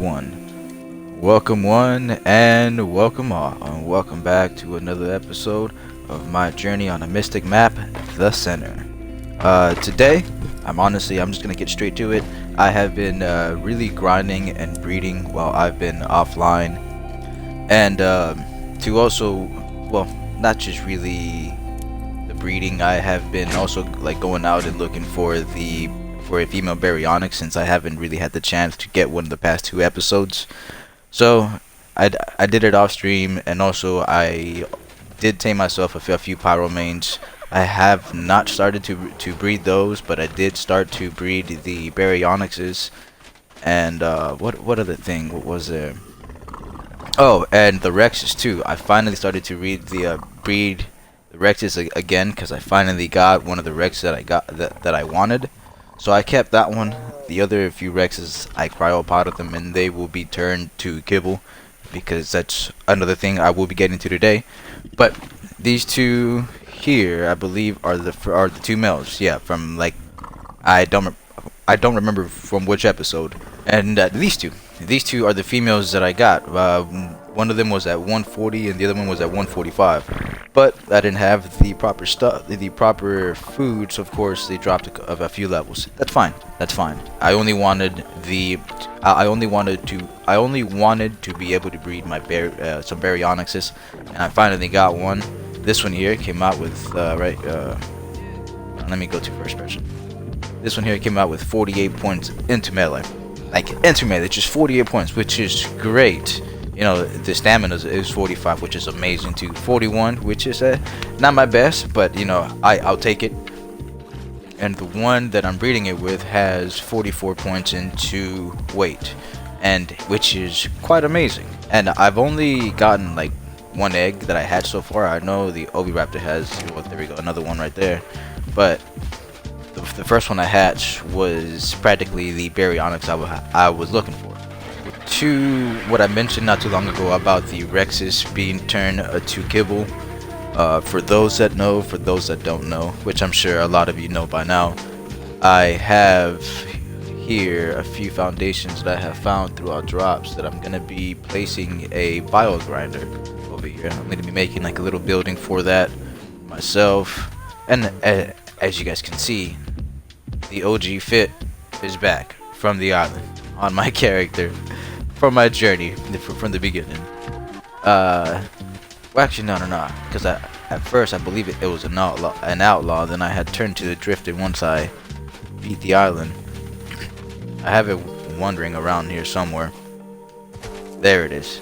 Welcome one and welcome all, and welcome back to another episode of my journey on a mystic map, The Center. Today, I'm just gonna get straight to it. I have been really grinding and breeding while I've been offline, and to also, well, not just really the breeding. I have been also like going out and looking for a female baryonyx, since I haven't really had the chance to get one of the past two episodes. So I did it off stream, and also I did tame myself a few pyromanes. I have not started to breed those, but I did start to breed the baryonyxes. And what other thing? What was there? Oh, and the rexes too. I finally started to breed the rexes again, because I finally got one of the rexes that I wanted. So I kept that one. The other few rexes, I cryopotted them, and they will be turned to kibble, because that's another thing I will be getting to today. But these two here, I believe, are the two males. Yeah, from like I don't remember from which episode. And these two are the females that I got. One of them was at 140, and the other one was at 145. But I didn't have the proper stuff, the proper food, so of course they dropped a few levels. That's fine. That's fine. I only wanted to be able to breed my some baryonyxes, and I finally got one. This one here came out with let me go to first person. This one here came out with 48 points into melee. Like into melee, just 48 points, which is great. You know, the stamina is 45, which is amazing too. 41, which is not my best, but you know, I'll take it. And the one that I'm breeding it with has 44 points into weight, and which is quite amazing. And I've only gotten like one egg that I had so far. I know the Oviraptor has, well, there we go, another one right there. But the first one I hatched was practically the baryonyx I was looking for. To what I mentioned not too long ago about the rexes being turned to kibble. For those that know, for those that don't know, which I'm sure a lot of you know by now, I have here a few foundations that I have found throughout drops that I'm going to be placing a bio grinder over here. I'm going to be making like a little building for that myself. And as you guys can see, the OG fit is back from the island on my character. From my journey from the beginning. Well, actually, no, because at first I believe it was an outlaw. Then I had turned to the drifter once I beat the island. I have it wandering around here somewhere. There it is.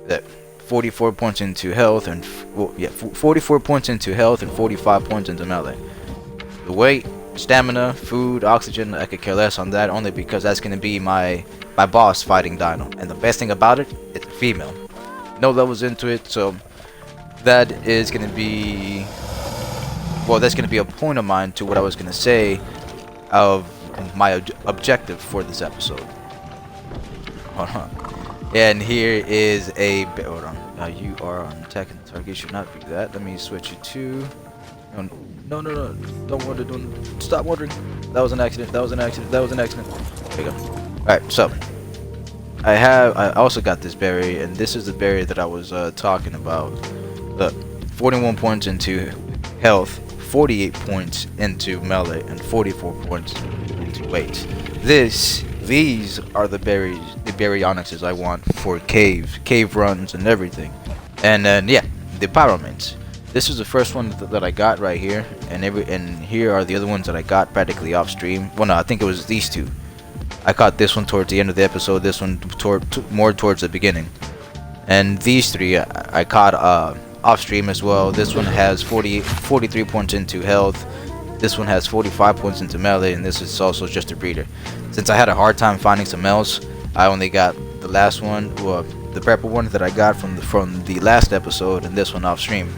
That 44 points into health, and 44 points into health and 45 points into melee. The weight, stamina, food, oxygen, I could care less on that, only because that's going to be my boss fighting Dino. And the best thing about it, it's a female. No levels into it, so that is going to be, well, that's going to be a point of mine to what I was going to say of my objective for this episode. Hold on. And here is a, hold on. Now you are on attack and the target should not be that. Let me switch you to, no, don't wonder, stop wondering. That was an accident. There you go. Alright, so I also got this berry, and this is the berry that I was talking about. Look, 41 points into health, 48 points into melee, and 44 points into weight. These are the baryonyxes I want for cave runs and everything. And then yeah, the pyromanes. This is the first one that I got right here, and here are the other ones that I got practically off stream. Well, no, I think it was these two. I caught this one towards the end of the episode, this one more towards the beginning, and these three I caught off stream as well. This one has 43 points into health. This one has 45 points into melee, and this is also just a breeder. Since I had a hard time finding some males, I only got the last one, well, the purple one that I got from the last episode, and this one off stream.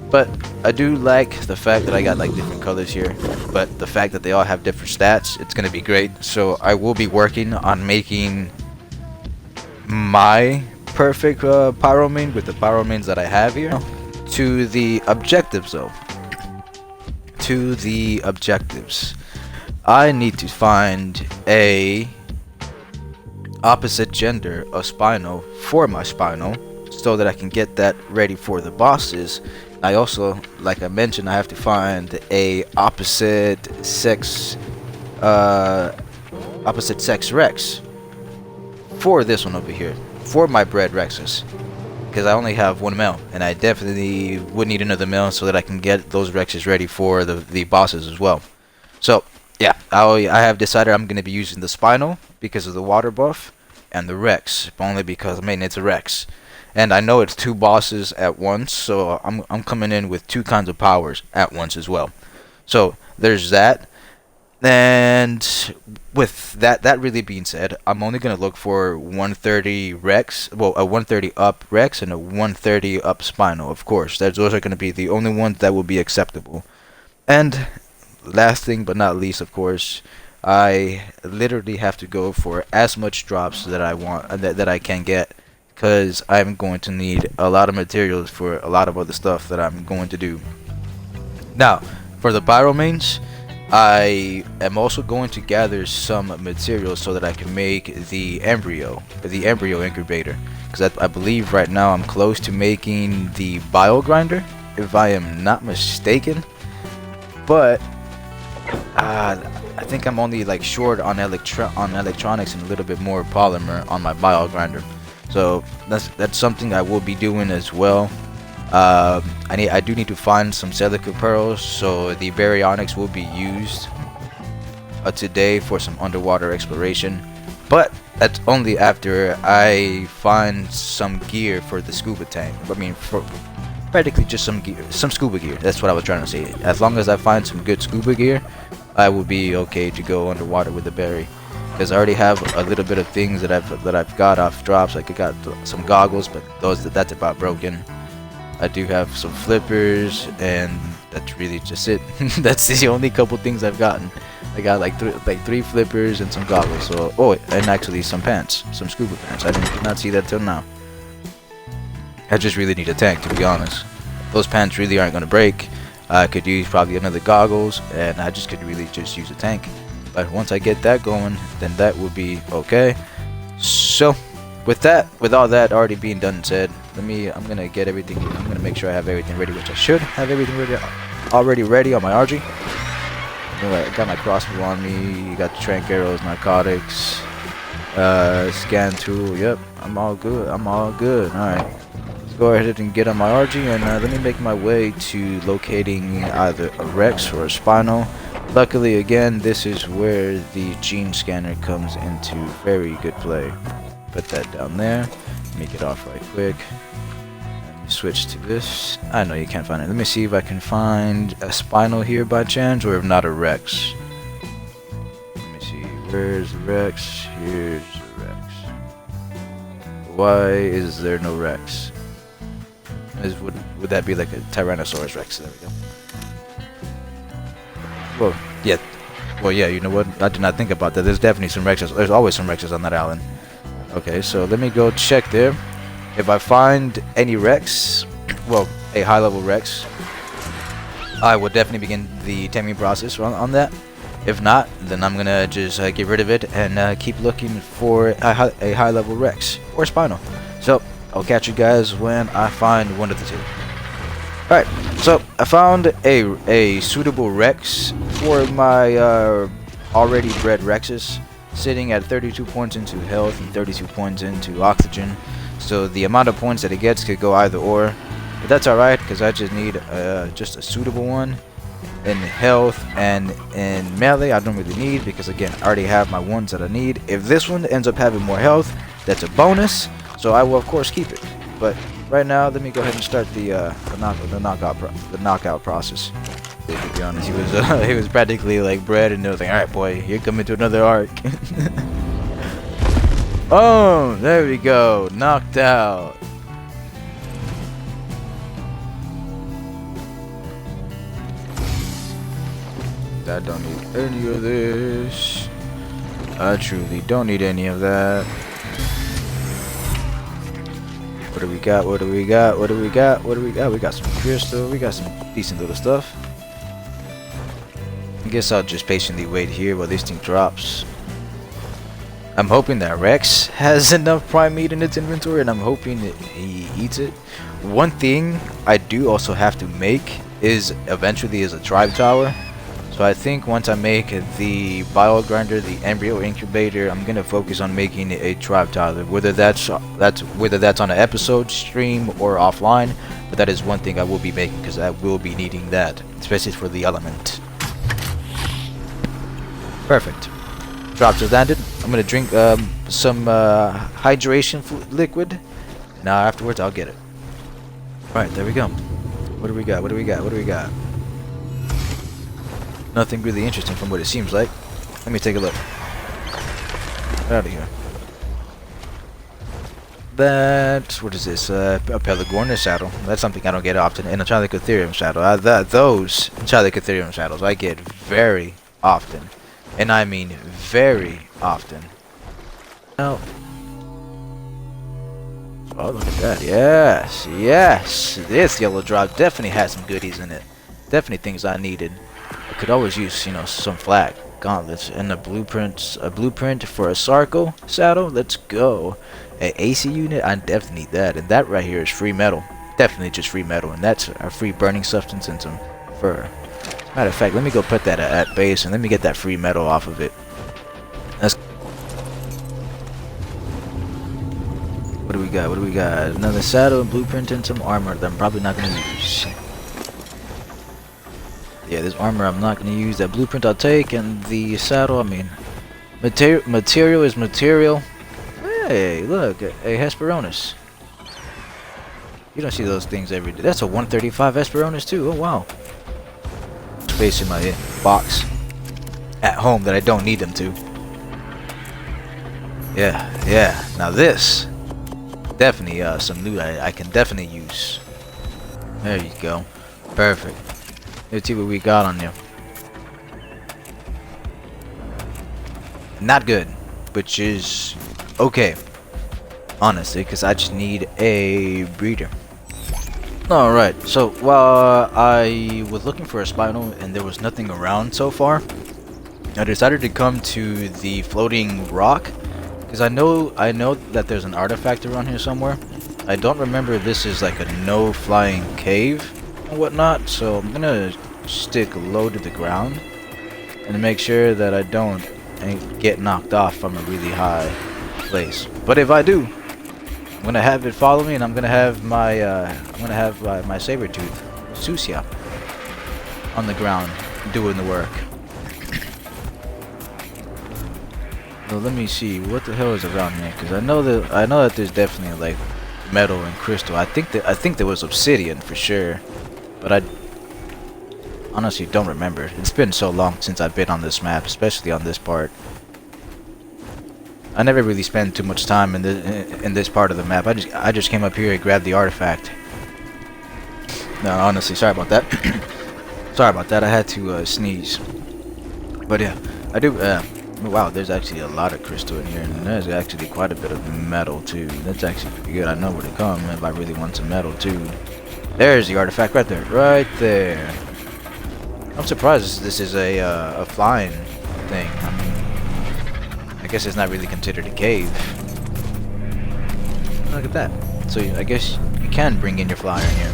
But I do like the fact that I got like different colors here, but the fact that they all have different stats, it's gonna be great. So I will be working on making my perfect pyromane with the pyromanes that I have here. To the objectives though. To the objectives. I need to find a opposite gender of Spino for my Spino, so that I can get that ready for the bosses. I also, like I mentioned, I have to find a opposite sex Rex for this one over here, for my bred Rexes, because I only have one male, and I definitely would need another male so that I can get those Rexes ready for the bosses as well. So yeah, I have decided I'm going to be using the Spinal because of the water buff, and the Rex only because, I mean, it's a Rex, and I know it's two bosses at once, so I'm coming in with two kinds of powers at once as well. So there's that. And with that really being said, I'm only gonna look for 130 Rex, well, a 130 up Rex and a 130 up Spinal. Of course, those are gonna be the only ones that will be acceptable. And last thing but not least, of course, I literally have to go for as much drops that I want, that I can get, because I'm going to need a lot of materials for a lot of other stuff that I'm going to do. Now, for the Pyromanes, I am also going to gather some materials so that I can make the embryo incubator, because I believe right now I'm close to making the bio grinder, if I am not mistaken. But I think I'm only like short on electronics and a little bit more polymer on my bio grinder. So that's something I will be doing as well. I do need to find some silica pearls, so the baryonics will be used today for some underwater exploration. But that's only after I find some gear for the scuba tank. I mean, for practically just some gear, some scuba gear. That's what I was trying to say. As long as I find some good scuba gear, I will be okay to go underwater with the berry. Because I already have a little bit of things that I've got off drops. Like I got some goggles, but that's about broken. I do have some flippers, and that's really just it. That's the only couple things I've gotten. I got like three flippers and some goggles. So and actually some pants, some scuba pants. I did not see that till now. I just really need a tank, to be honest. Those pants really aren't gonna break. I could use probably another goggles, and I just could really just use a tank. But once I get that going, then that will be okay. So with all that already being done and said, I'm gonna get everything. I'm gonna make sure I have everything ready, which I should have everything already ready on my RG. I got my crossbow on me. You got the trank arrows, narcotics, scan tool. Yep, I'm all good. I'm all good. All right, let's go ahead and get on my RG, and let me make my way to locating either a Rex or a Spinal. Luckily, again, this is where the gene scanner comes into very good play. Put that down there. Let me get off right quick. Let me switch to this. I know you can't find it. Let me see if I can find a Spinal here by chance, or if not, a Rex. Let me see. Where's the Rex? Here's the Rex. Why is there no Rex? Would that be like a Tyrannosaurus Rex? There we go. Well, yeah, you know what? I did not think about that. There's definitely some Rexes. There's always some Rexes on that island. Okay, so let me go check there. If I find any Rex, well, a high-level Rex, I will definitely begin the taming process on that. If not, then I'm gonna just get rid of it and keep looking for a high-level Rex or Spinal. So I'll catch you guys when I find one of the two. Alright, so I found a suitable Rex for my already bred Rexes, sitting at 32 points into health and 32 points into oxygen. So the amount of points that it gets could go either or, but that's alright because I just need just a suitable one in health, and in melee I don't really need, because again I already have my ones that I need. If this one ends up having more health, that's a bonus, so I will of course keep it. But right now, let me go ahead and start the knockout process. To be honest, he was practically like bred, and they was like, "All right, boy, you're coming to another arc." Oh, there we go, knocked out. I don't need any of this. I truly don't need any of that. What do we got? What do we got? What do we got? What do we got? We got some crystal. We got some decent little stuff. I guess I'll just patiently wait here while this thing drops. I'm hoping that Rex has enough prime meat in its inventory, and I'm hoping that he eats it. One thing I do also have to make is eventually a tribe tower. So I think once I make the bio grinder, the embryo incubator, I'm gonna focus on making a tribe tower. Whether that's on an episode stream or offline, but that is one thing I will be making because I will be needing that, especially for the element. Perfect. Drops are landed. I'm gonna drink some hydration liquid. Now afterwards I'll get it. Alright, there we go. What do we got? What do we got? What do we got? Nothing really interesting from what it seems like. Let me take a look. Get out of here. That, what is this? A Pelagornis saddle. That's something I don't get often. And a Chalicotherium saddle. Those Chalicotherium saddles I get very often. And I mean very often. Now, oh, look at that. Yes, yes. This yellow drop definitely has some goodies in it. Definitely things I needed. I could always use, you know, some flak, gauntlets, and a blueprint for a Sarco saddle. Let's go. An AC unit, I definitely need that. And that right here is free metal. Definitely just free metal. And that's a free burning substance and some fur. Matter of fact, let me go put that at base and let me get that free metal off of it. Let's. What do we got? What do we got? Another saddle, and blueprint, and some armor that I'm probably not going to use. Yeah, this armor I'm not going to use. That blueprint I'll take, and the saddle, I mean, material is material. Hey, look, a Hesperornis. You don't see those things every day. That's a 135 Hesperornis too. Oh wow. Space in my box at home that I don't need them to. Yeah. Now this, definitely some loot I can definitely use. There you go. Perfect. Let's see what we got on you. Not good, which is okay, honestly, because I just need a breeder. Alright, so while I was looking for a spinal and there was nothing around so far, I decided to come to the floating rock because I know that there's an artifact around here somewhere. I don't remember if this is like a no flying cave and whatnot, so I'm gonna stick low to the ground and make sure that I don't get knocked off from a really high place. But if I do, I'm gonna have it follow me, and I'm gonna have my my saber tooth, Susia, on the ground doing the work. So let me see what the hell is around here, because I know that there's definitely like metal and crystal. I think there was obsidian for sure, but I honestly don't remember. It's been so long since I've been on this map, especially on this part. I never really spent too much time in this part of the map. I just came up here and grabbed the artifact. No, honestly, sorry about that. Sorry about that. I had to sneeze. But yeah, I do. Wow, there's actually a lot of crystal in here, and there's actually quite a bit of metal too. That's actually pretty good. I know where to come if I really want some metal too. There's the artifact right there, right there. I'm surprised this is a flying thing. I mean, I guess it's not really considered a cave. Look at that. So I guess you can bring in your flyer in here.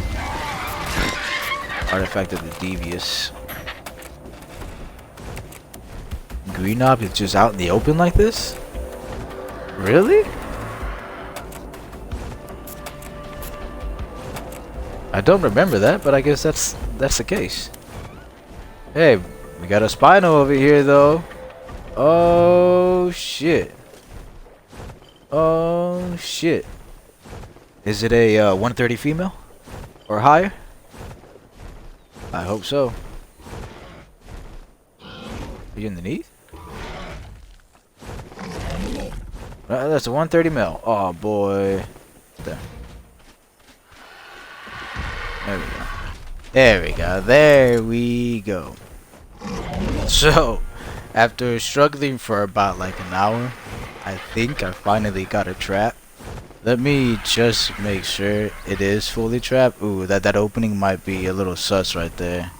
Artifact of the Devious. Green Op is just out in the open like this? Really? I don't remember that, but I guess that's the case. Hey, we got a Spino over here though. Oh shit. Oh shit. Is it a 130 female? Or higher? I hope so. Are you underneath? That's a 130 male. Oh boy. There. There we go. There we go. There we go. So, after struggling for about like an hour, I think I finally got a trap. Let me just make sure it is fully trapped. Ooh, that opening might be a little sus right there.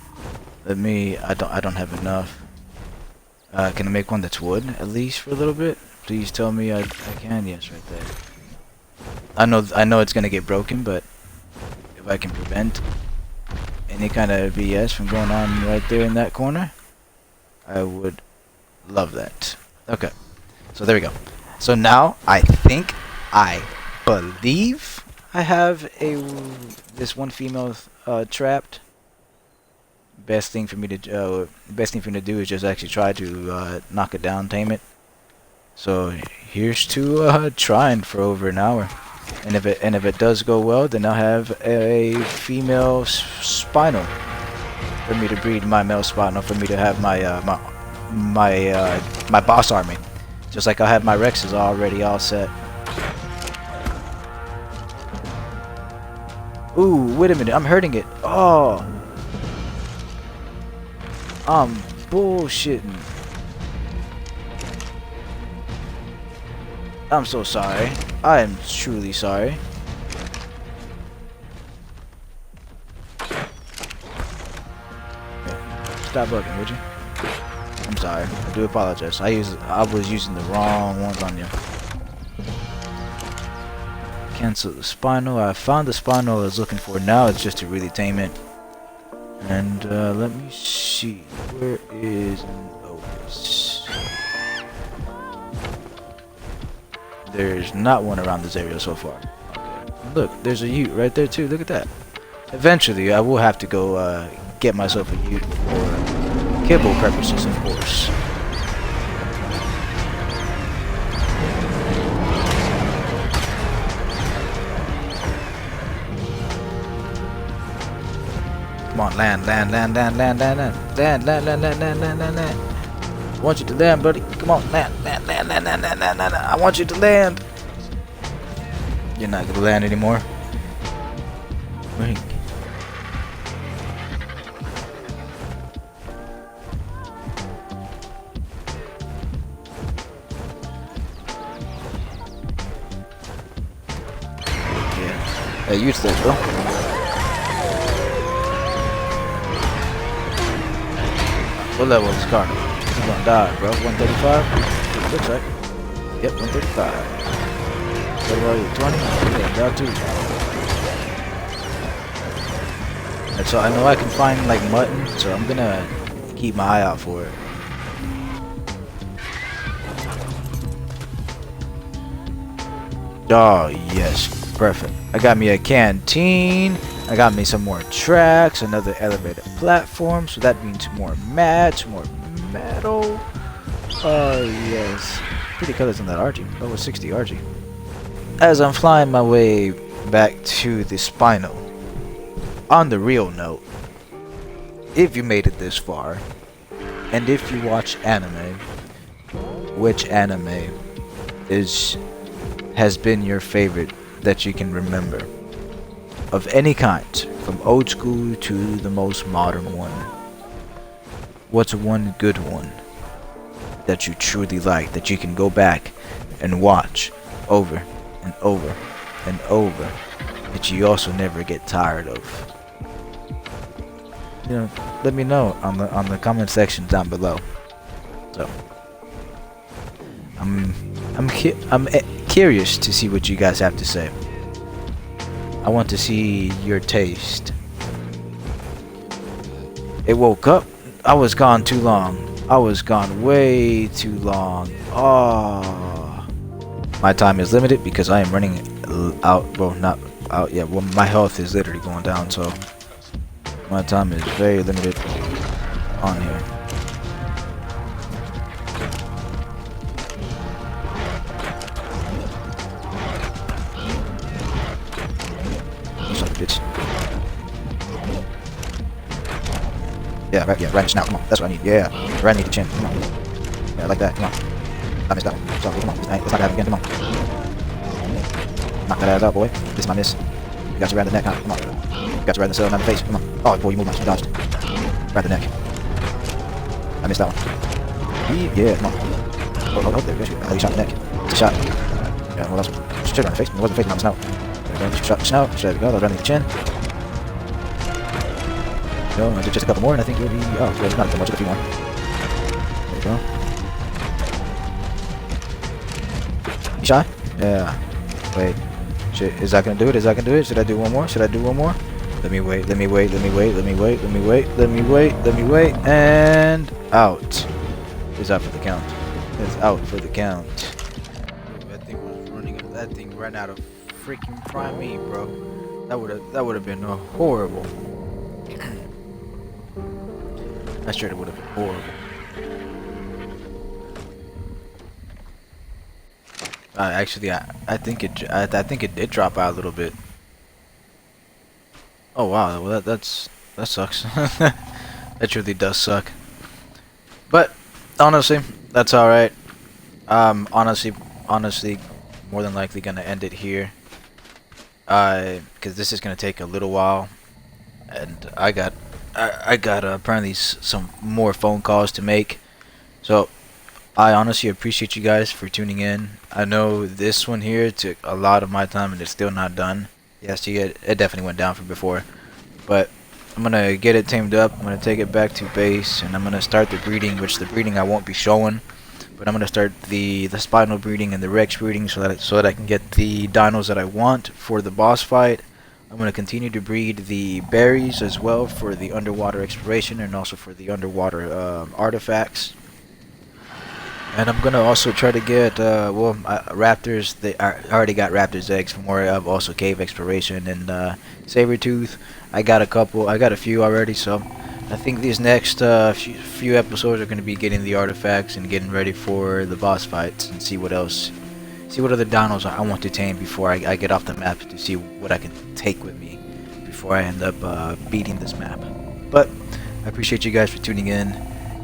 Let me. I don't have enough. Can I make one that's wood at least for a little bit? Please tell me I can. Yes, right there. I know it's gonna get broken, but if I can prevent any kind of BS from going on right there in that corner, I would love that. Okay, so there we go. So now I believe I have this one female trapped. Best thing for me to do is just actually try to knock it down, tame it. So here's to trying for over an hour. And if it does go well, then I'll have a female spinal for me to breed my male spinal, for me to have my boss army, just like I have my Rexes already all set. Ooh, wait a minute, I'm hurting it. Oh, I'm bullshitting. I'm so sorry. I am truly sorry. Stop bugging, would you? I'm sorry. I do apologize. I was using the wrong ones on you. Cancel the spinal. I found the spinal I was looking for. Now it's just to really tame it. And let me see. Where is Opus? There's not one around this area so far. Okay. Look, there's a Ute right there too. Look at that. Eventually, I will have to go get myself a Ute for kibble purposes, of course. Come on, land. I want you to land, buddy. Come on, land. I want you to land. You're not gonna land anymore. Wait. Yeah. Hey, you stay, bro. What level is this car? He's gonna die, bro. 135? Looks like. Yep, 135. What about you? 20? Yeah, down too. And so I know I can find like mutton, so I'm gonna keep my eye out for it. Oh, yes. Perfect. I got me a canteen. I got me some more tracks, another elevated platform, so that means more mats, more metal. Oh yes, pretty colors on that RG, over 60 RG. As I'm flying my way back to the spinal, on the real note, if you made it this far, and if you watch anime, which anime has been your favorite that you can remember? Of any kind, from old school to the most modern one. What's one good one that you truly like, that you can go back and watch over and over and over, that you also never get tired of? You know, let me know on the comment section down below. So I'm curious to see what you guys have to say. I want to see your taste. It woke up. I was gone too long. I was gone way too long. Oh, my time is limited because I am running out. Well, not out yet. Well, my health is literally going down, so my time is very limited on here. Bitch. Yeah, right in the snout. Come on, that's what I need. Yeah, right in the chin. Come on. Yeah, like that. Come on. I missed that one. So, come on. Let's not have it again. Come on. Knock that ass out, boy. This is my miss. You got you around the neck, huh? Come on. You got you right in the cell, not in the face. Come on. Oh, boy, you moved much. You dodged. Right the neck. I missed that one. Yeah, come on. Oh, there. Good. Oh, you shot the neck. It's a shot. Yeah, well, that's straight around the face. It wasn't facing on the snout. Shot the snout. There we go. That's right in the chin. Go. I did just a couple more, and I think you'll be. Oh, well, not that much. Just a few more. There we go. try? Yeah. Wait. Shit, is that gonna do it? Is that gonna do it? Should I do one more? Should I do one more? Let me wait, let me wait, let me wait, let me wait, let me wait, let me wait, let me wait, and out. Is out for the count. It's out for the count. That thing was running. That thing ran out of freaking prime meat, bro. That would have been horrible. I sure it would have been horrible. Actually, I think it did drop out a little bit. Oh wow, well that sucks. That really does suck. But honestly, that's all right. Honestly, more than likely gonna end it here. Because this is gonna take a little while, and I got apparently some more phone calls to make. So I honestly appreciate you guys for tuning in. I know this one here took a lot of my time and it's still not done. Yeah, see, it definitely went down from before. But I'm gonna get it tamed up. I'm gonna take it back to base, and I'm gonna start the breeding, which the breeding I won't be showing. But I'm gonna start the spinal breeding and the Rex breeding so that I can get the dinos that I want for the boss fight. I'm gonna continue to breed the berries as well for the underwater exploration and also for the underwater artifacts. And I'm gonna also try to get raptors. I already got raptors eggs from where I've also cave exploration and saber-tooth. I got a few already. So I think these next few episodes are gonna be getting the artifacts and getting ready for the boss fights and see what else. See what other dinos I want to tame before I get off the map to see what I can take with me before I end up beating this map. But I appreciate you guys for tuning in.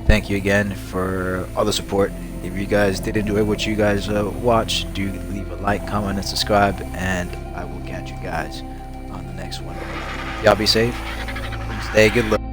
Thank you again for all the support. If you guys did enjoy what you guys watched, do leave a like, comment, and subscribe, and I will catch you guys on the next one. Y'all be safe. Stay good luck.